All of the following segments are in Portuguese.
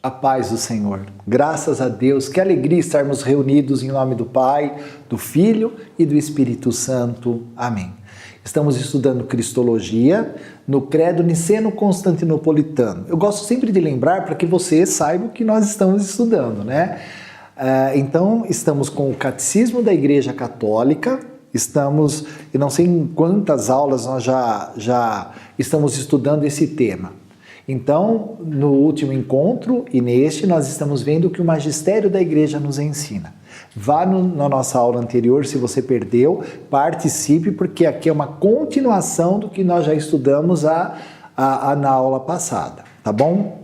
A paz do Senhor. Graças a Deus, que alegria estarmos reunidos em nome do Pai, do Filho e do Espírito Santo. Amém. Estamos estudando Cristologia no Credo Niceno-Constantinopolitano. Eu gosto sempre de lembrar para que você saiba o que nós estamos estudando, né? Então, estamos com o Catecismo da Igreja Católica, eu não sei em quantas aulas nós já estamos estudando esse tema. Então, no último encontro e neste, nós estamos vendo o que o magistério da igreja nos ensina. Vá na nossa aula anterior, se você perdeu, participe, porque aqui é uma continuação do que nós já estudamos na aula passada, tá bom?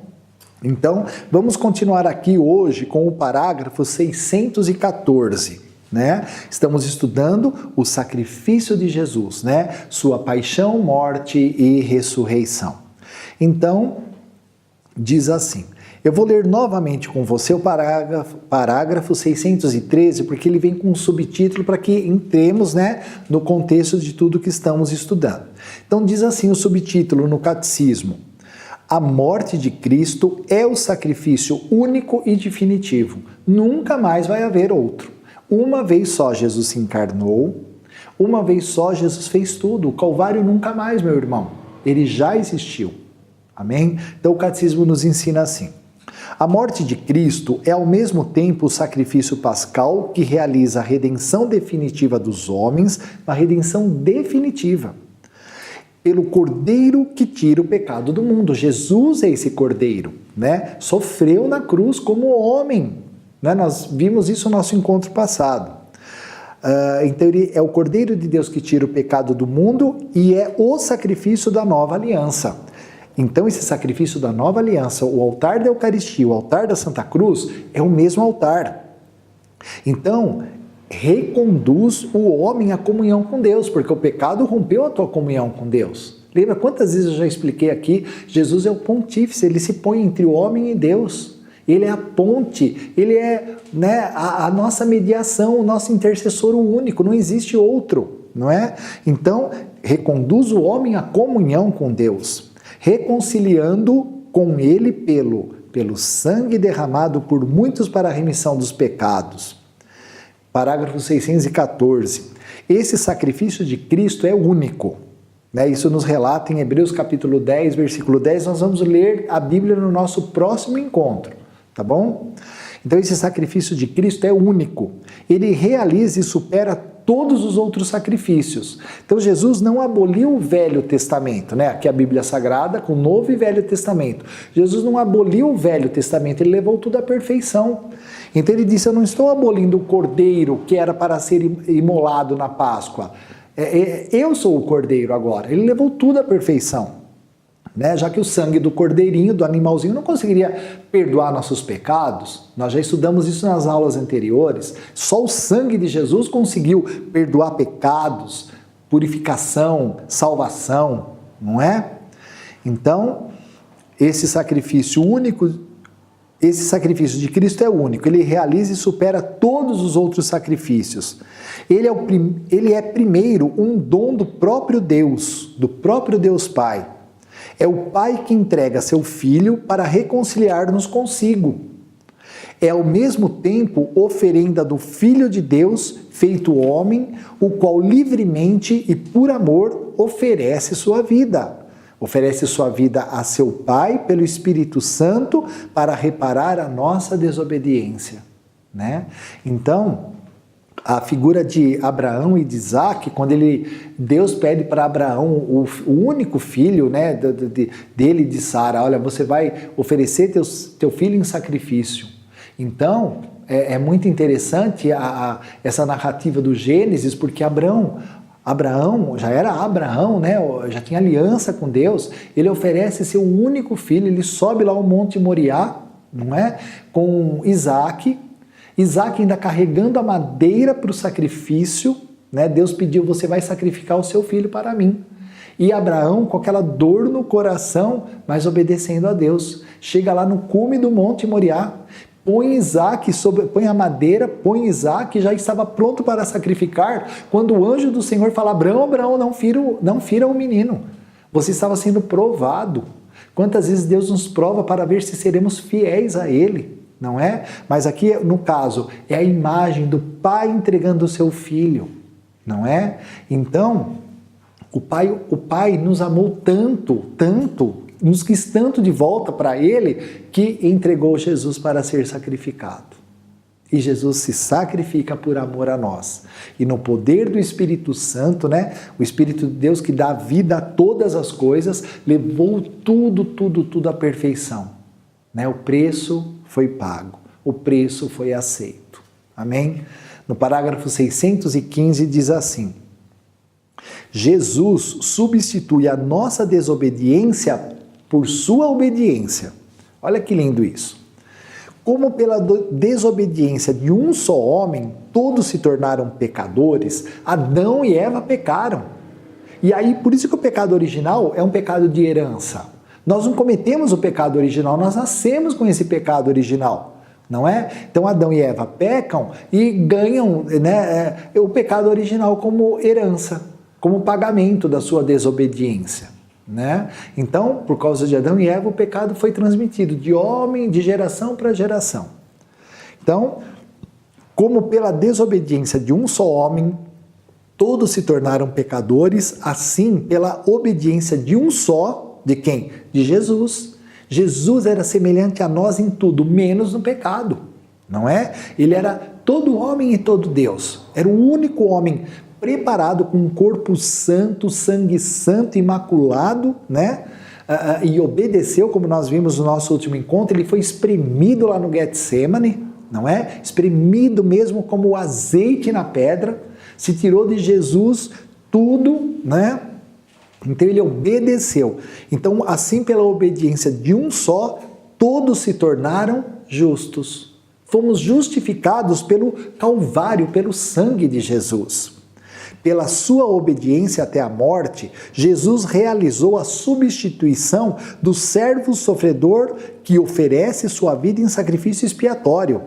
Então, vamos continuar aqui hoje com o parágrafo 614. Né? Estamos estudando o sacrifício de Jesus, né? Sua paixão, morte e ressurreição. Então, diz assim, eu vou ler novamente com você o parágrafo 613, porque ele vem com um subtítulo para que entremos, né, no contexto de tudo que estamos estudando. Então, diz assim o subtítulo no Catecismo: a morte de Cristo é o sacrifício único e definitivo. Nunca mais vai haver outro. Uma vez só Jesus se encarnou, uma vez só Jesus fez tudo. O Calvário nunca mais, meu irmão. Ele já existiu. Amém? Então o Catecismo nos ensina assim: a morte de Cristo é ao mesmo tempo o sacrifício pascal que realiza a redenção definitiva dos homens, uma redenção definitiva, pelo Cordeiro que tira o pecado do mundo. Jesus é esse Cordeiro, né? Sofreu na cruz como homem, né? Nós vimos isso no nosso encontro passado. Então ele é o Cordeiro de Deus que tira o pecado do mundo e é o sacrifício da nova aliança. Então esse sacrifício da nova aliança, o altar da Eucaristia, o altar da Santa Cruz, é o mesmo altar. Então, reconduz o homem à comunhão com Deus, porque o pecado rompeu a tua comunhão com Deus. Lembra quantas vezes eu já expliquei aqui? Jesus é o pontífice, ele se põe entre o homem e Deus. Ele é a ponte, ele é, né, a nossa mediação, o nosso intercessor único, não existe outro, não é? Então, reconduz o homem à comunhão com Deus, reconciliando com ele pelo sangue derramado por muitos para a remissão dos pecados. Parágrafo 614. Esse sacrifício de Cristo é único. Né? Isso nos relata em Hebreus capítulo 10, versículo 10. Nós vamos ler a Bíblia no nosso próximo encontro, tá bom? Então esse sacrifício de Cristo é único. Ele realiza e supera todos os outros sacrifícios. Então Jesus não aboliu o Velho Testamento, né? Aqui a Bíblia Sagrada com o Novo e Velho Testamento. Jesus não aboliu o Velho Testamento, ele levou tudo à perfeição. Então ele disse: eu não estou abolindo o cordeiro que era para ser imolado na Páscoa. Eu sou o cordeiro agora. Ele levou tudo à perfeição. Né? Já que o sangue do cordeirinho, do animalzinho, não conseguiria perdoar nossos pecados, nós já estudamos isso nas aulas anteriores, só o sangue de Jesus conseguiu perdoar pecados, purificação, salvação, não é? Então, esse sacrifício de Cristo é único, ele realiza e supera todos os outros sacrifícios. Ele é primeiro um dom do próprio Deus Pai. É o Pai que entrega seu Filho para reconciliar-nos consigo. É ao mesmo tempo oferenda do Filho de Deus, feito homem, o qual livremente e por amor oferece sua vida. Oferece sua vida a seu Pai pelo Espírito Santo para reparar a nossa desobediência. Né? Então, a figura de Abraão e de Isaac, quando Deus pede para Abraão, o único filho, né, dele e de Sara, olha, você vai oferecer teu filho em sacrifício. Então, é muito interessante essa narrativa do Gênesis, porque Abraão já era Abraão, né, já tinha aliança com Deus, ele oferece seu único filho, ele sobe lá o Monte Moriá, não é? Com Isaac ainda carregando a madeira para o sacrifício, né? Deus pediu: você vai sacrificar o seu filho para mim. E Abraão, com aquela dor no coração, mas obedecendo a Deus, chega lá no cume do Monte Moriá, põe a madeira, põe Isaac, já estava pronto para sacrificar, quando o anjo do Senhor fala: Abraão, não fira o menino. Você estava sendo provado. Quantas vezes Deus nos prova para ver se seremos fiéis a Ele, não é? Mas aqui, no caso, é a imagem do Pai entregando o seu Filho, não é? Então, o Pai nos amou tanto, nos quis tanto de volta para Ele, que entregou Jesus para ser sacrificado. E Jesus se sacrifica por amor a nós. E no poder do Espírito Santo, né? O Espírito de Deus que dá vida a todas as coisas, levou tudo à perfeição. Né? O preço foi pago, o preço foi aceito. Amém? No parágrafo 615 diz assim: Jesus substitui a nossa desobediência por sua obediência. Olha que lindo isso. Como pela desobediência de um só homem, todos se tornaram pecadores, Adão e Eva pecaram. E aí, por isso que o pecado original é um pecado de herança. Nós não cometemos o pecado original, nós nascemos com esse pecado original, não é? Então Adão e Eva pecam e ganham, né, o pecado original como herança, como pagamento da sua desobediência. Né? Então, por causa de Adão e Eva, o pecado foi transmitido de homem, de geração para geração. Então, como pela desobediência de um só homem, todos se tornaram pecadores, assim, pela obediência de um só, de quem? De Jesus. Jesus era semelhante a nós em tudo, menos no pecado, não é? Ele era todo homem e todo Deus. Era o único homem preparado com um corpo santo, sangue santo, imaculado, né? E obedeceu, como nós vimos no nosso último encontro. Ele foi espremido lá no Getsemane, não é? Espremido mesmo como o azeite na pedra, se tirou de Jesus tudo, né? Então ele obedeceu. Então, assim, pela obediência de um só, todos se tornaram justos. Fomos justificados pelo Calvário, pelo sangue de Jesus. Pela sua obediência até a morte, Jesus realizou a substituição do servo sofredor que oferece sua vida em sacrifício expiatório,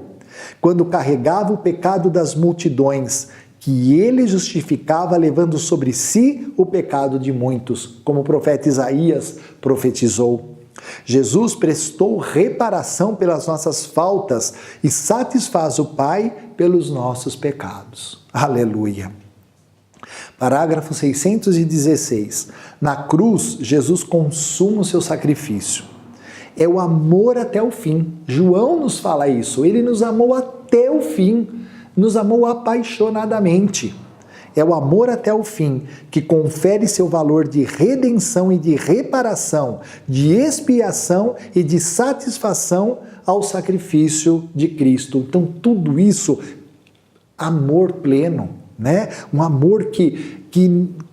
quando carregava o pecado das multidões, que ele justificava levando sobre si o pecado de muitos, como o profeta Isaías profetizou. Jesus prestou reparação pelas nossas faltas e satisfaz o Pai pelos nossos pecados. Aleluia! Parágrafo 616. Na cruz, Jesus consuma o seu sacrifício. É o amor até o fim. João nos fala isso. Ele nos amou até o fim. Nos amou apaixonadamente. É o amor até o fim que confere seu valor de redenção e de reparação, de expiação e de satisfação ao sacrifício de Cristo. Então, tudo isso, amor pleno. Né? Um amor que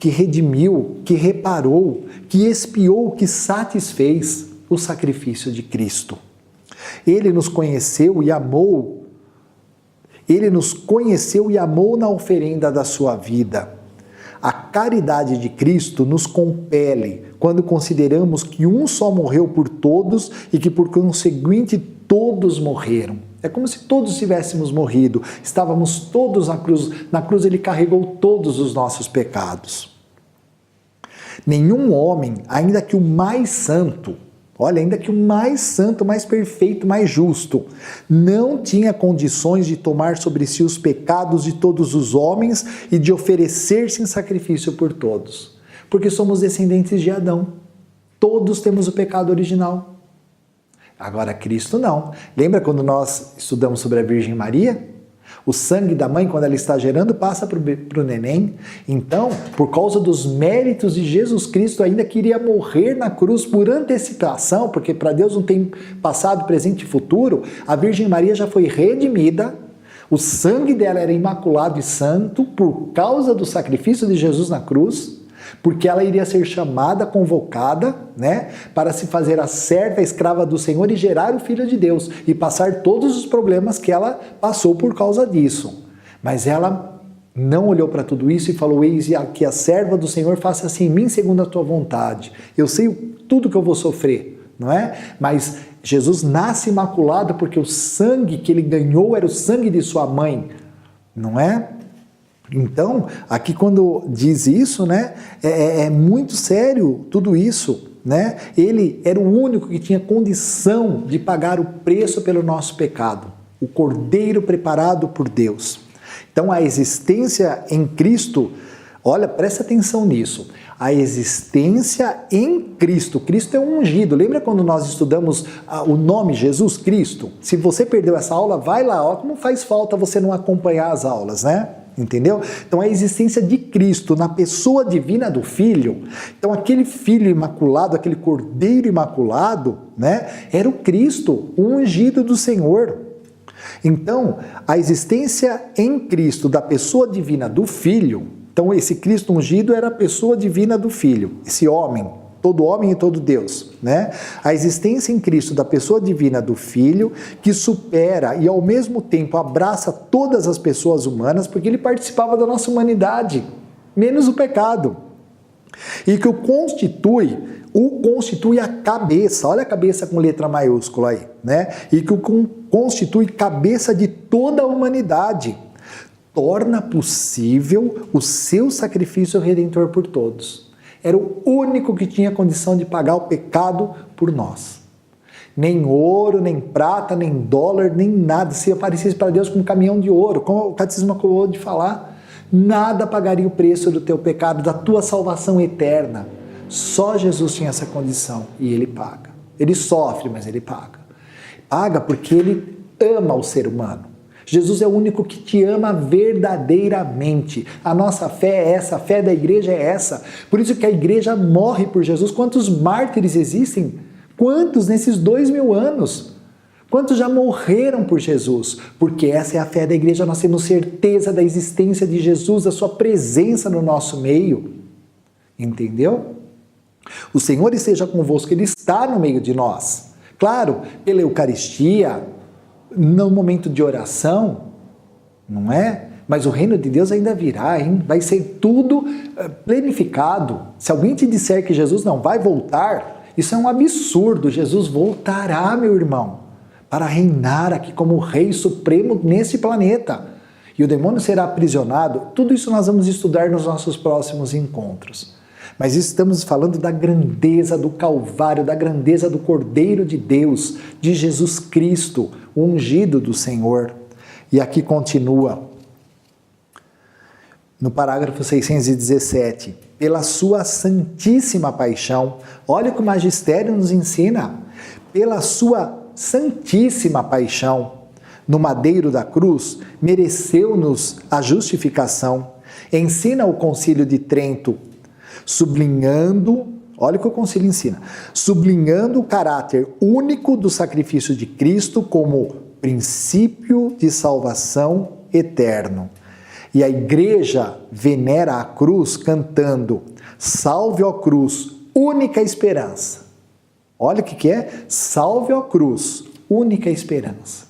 redimiu, que reparou, que expiou, que satisfez o sacrifício de Cristo. Ele nos conheceu e amou. Ele nos conheceu e amou na oferenda da sua vida. A caridade de Cristo nos compele quando consideramos que um só morreu por todos e que, por conseguinte, todos morreram. É como se todos tivéssemos morrido. Estávamos todos na cruz. Na cruz ele carregou todos os nossos pecados. Nenhum homem, ainda que o mais santo, ainda que o mais santo, mais perfeito, mais justo, não tinha condições de tomar sobre si os pecados de todos os homens e de oferecer-se em sacrifício por todos. Porque somos descendentes de Adão. Todos temos o pecado original. Agora, Cristo não. Lembra quando nós estudamos sobre a Virgem Maria? O sangue da mãe, quando ela está gerando, passa para o neném. Então, por causa dos méritos de Jesus Cristo, ainda queria morrer na cruz por antecipação, porque para Deus não tem passado, presente e futuro, a Virgem Maria já foi redimida, o sangue dela era imaculado e santo por causa do sacrifício de Jesus na cruz, porque ela iria ser chamada, convocada, né, para se fazer a serva, a escrava do Senhor e gerar o Filho de Deus e passar todos os problemas que ela passou por causa disso. Mas ela não olhou para tudo isso e falou: eis que a serva do Senhor, faça assim em mim segundo a tua vontade. Eu sei tudo que eu vou sofrer, não é? Mas Jesus nasce imaculado porque o sangue que ele ganhou era o sangue de sua mãe, não é? Então, aqui quando diz isso, né, é muito sério tudo isso, né? Ele era o único que tinha condição de pagar o preço pelo nosso pecado, o Cordeiro preparado por Deus. Então a existência em Cristo, olha, presta atenção nisso, a existência em Cristo, Cristo é um ungido, lembra quando nós estudamos o nome Jesus Cristo? Se você perdeu essa aula, vai lá, ó, como faz falta você não acompanhar as aulas, né? Entendeu? Então a existência de Cristo na pessoa divina do Filho, então aquele Filho imaculado, aquele Cordeiro imaculado, né, era o Cristo, o ungido do Senhor. Então a existência em Cristo da pessoa divina do Filho, então esse Cristo ungido era a pessoa divina do Filho, esse homem, todo homem e todo Deus, né? A existência em Cristo da pessoa divina do Filho, que supera e ao mesmo tempo abraça todas as pessoas humanas, porque ele participava da nossa humanidade, menos o pecado. E que o constitui a cabeça, olha a cabeça com letra maiúscula aí, né? E que o constitui cabeça de toda a humanidade, torna possível o seu sacrifício redentor por todos. Era o único que tinha condição de pagar o pecado por nós. Nem ouro, nem prata, nem dólar, nem nada. Se aparecesse para Deus com um caminhão de ouro, como o catecismo acabou de falar, nada pagaria o preço do teu pecado, da tua salvação eterna. Só Jesus tinha essa condição e ele paga. Ele sofre, mas ele paga. Paga porque ele ama o ser humano. Jesus é o único que te ama verdadeiramente. A nossa fé é essa, a fé da igreja é essa. Por isso que a igreja morre por Jesus. Quantos mártires existem? Quantos nesses 2000 anos? Quantos já morreram por Jesus? Porque essa é a fé da igreja, nós temos certeza da existência de Jesus, da sua presença no nosso meio. Entendeu? O Senhor esteja convosco, Ele está no meio de nós. Claro, pela Eucaristia, no momento de oração, não é? Mas o reino de Deus ainda virá, hein? Vai ser tudo planificado. Se alguém te disser que Jesus não vai voltar, isso é um absurdo. Jesus voltará, meu irmão, para reinar aqui como Rei Supremo nesse planeta. E o demônio será aprisionado. Tudo isso nós vamos estudar nos nossos próximos encontros. Mas estamos falando da grandeza do Calvário, da grandeza do Cordeiro de Deus, de Jesus Cristo, o ungido do Senhor. E aqui continua, no parágrafo 617, pela sua santíssima paixão, olha o que o magistério nos ensina, pela sua santíssima paixão, no madeiro da cruz, mereceu-nos a justificação. Ensina o Concílio de Trento, sublinhando, olha o que o concílio ensina, sublinhando o caráter único do sacrifício de Cristo como princípio de salvação eterno. E a igreja venera a cruz cantando, salve ó cruz, única esperança. Olha o que é, salve ó cruz, única esperança.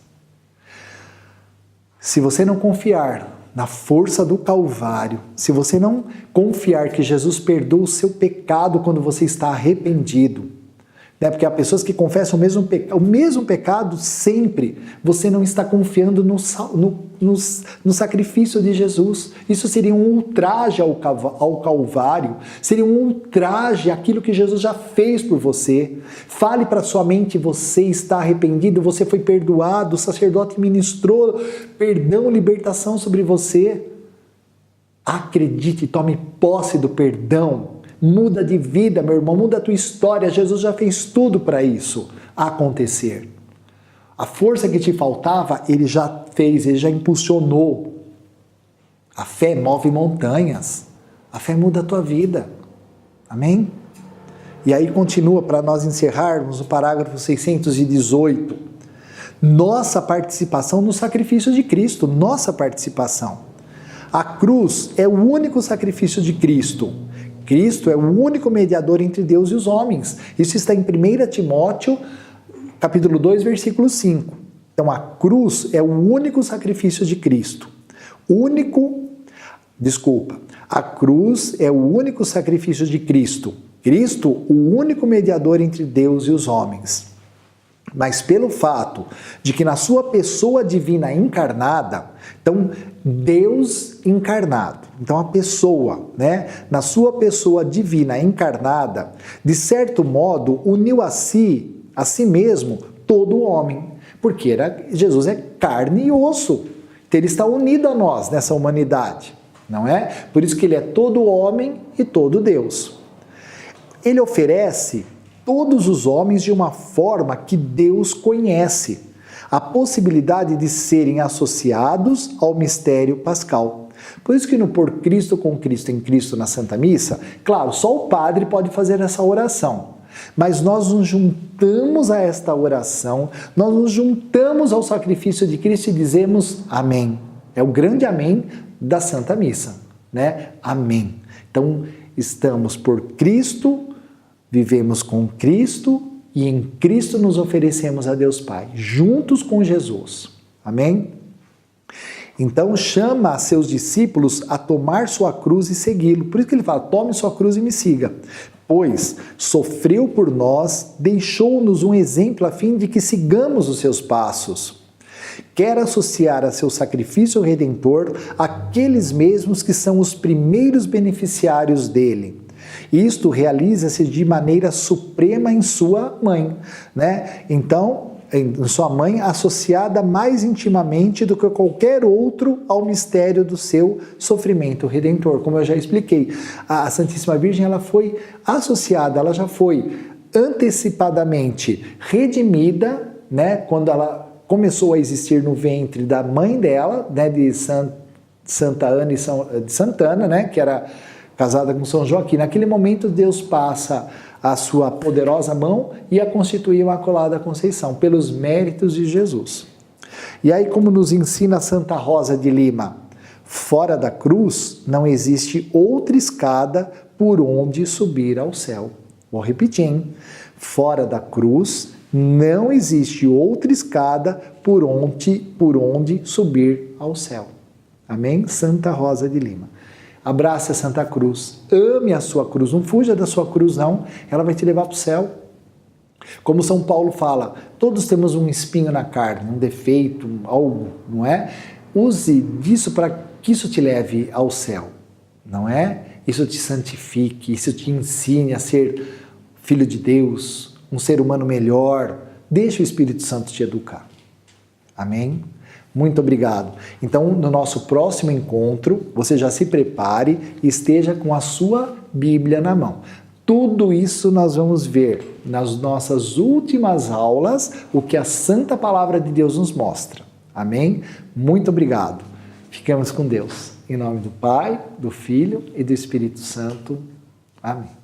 Se você não confiar na força do Calvário, se você não confiar que Jesus perdoa o seu pecado quando você está arrependido, né? Porque há pessoas que confessam o mesmo pecado sempre, você não está confiando no sacrifício de Jesus. Isso seria um ultraje ao Calvário, seria um ultraje àquilo que Jesus já fez por você. Fale para sua mente, você está arrependido, você foi perdoado, o sacerdote ministrou perdão, libertação sobre você. Acredite, tome posse do perdão. Muda de vida, meu irmão, muda a tua história. Jesus já fez tudo para isso acontecer. A força que te faltava, Ele já fez, Ele já impulsionou. A fé move montanhas. A fé muda a tua vida. Amém? E aí continua, para nós encerrarmos, o parágrafo 618. Nossa participação no sacrifício de Cristo, nossa participação. A cruz é o único sacrifício de Cristo. Cristo é o único mediador entre Deus e os homens. Isso está em 1 Timóteo, capítulo 2, versículo 5. Então, a cruz é o único sacrifício de Cristo. A cruz é o único sacrifício de Cristo. Cristo, o único mediador entre Deus e os homens. mas pelo fato de que na sua pessoa divina encarnada, então Deus encarnado, então a pessoa, né, na sua pessoa divina encarnada, de certo modo uniu a si mesmo todo o homem, porque Jesus é carne e osso, então ele está unido a nós nessa humanidade, não é? Por isso que ele é todo homem e todo Deus. Ele oferece todos os homens de uma forma que Deus conhece, a possibilidade de serem associados ao mistério pascal. Por isso que no Por Cristo, com Cristo, em Cristo na Santa Missa, claro, só o padre pode fazer essa oração, mas nós nos juntamos a esta oração, nós nos juntamos ao sacrifício de Cristo e dizemos amém. É o grande amém da Santa Missa, né? Amém. Então, estamos por Cristo, vivemos com Cristo e em Cristo nos oferecemos a Deus Pai, juntos com Jesus. Amém? Então chama a seus discípulos a tomar sua cruz e segui-lo. Por isso que ele fala, tome sua cruz e me siga. Pois sofreu por nós, deixou-nos um exemplo a fim de que sigamos os seus passos. Quer associar a seu sacrifício redentor aqueles mesmos que são os primeiros beneficiários dele. Isto realiza-se de maneira suprema em sua mãe, né? Então, em sua mãe associada mais intimamente do que qualquer outro ao mistério do seu sofrimento redentor. Como eu já expliquei, a Santíssima Virgem ela foi associada, ela já foi antecipadamente redimida, né? Quando ela começou a existir no ventre da mãe dela, né? De Santa Ana de Santana, né? Que era casada com São Joaquim. Naquele momento, Deus passa a sua poderosa mão e a constitui a Imaculada Conceição, pelos méritos de Jesus. E aí, como nos ensina Santa Rosa de Lima, fora da cruz não existe outra escada por onde subir ao céu. Vou repetir, hein? Fora da cruz não existe outra escada por onde subir ao céu. Amém? Santa Rosa de Lima. Abrace a Santa Cruz, ame a sua cruz, não fuja da sua cruz não, ela vai te levar para o céu. Como São Paulo fala, todos temos um espinho na carne, um defeito, algo, não é? Use disso para que isso te leve ao céu, não é? Isso te santifique, isso te ensine a ser filho de Deus, um ser humano melhor, deixe o Espírito Santo te educar. Amém? Muito obrigado. Então, no nosso próximo encontro, você já se prepare e esteja com a sua Bíblia na mão. Tudo isso nós vamos ver nas nossas últimas aulas, o que a Santa Palavra de Deus nos mostra. Amém? Muito obrigado. Ficamos com Deus. Em nome do Pai, do Filho e do Espírito Santo. Amém.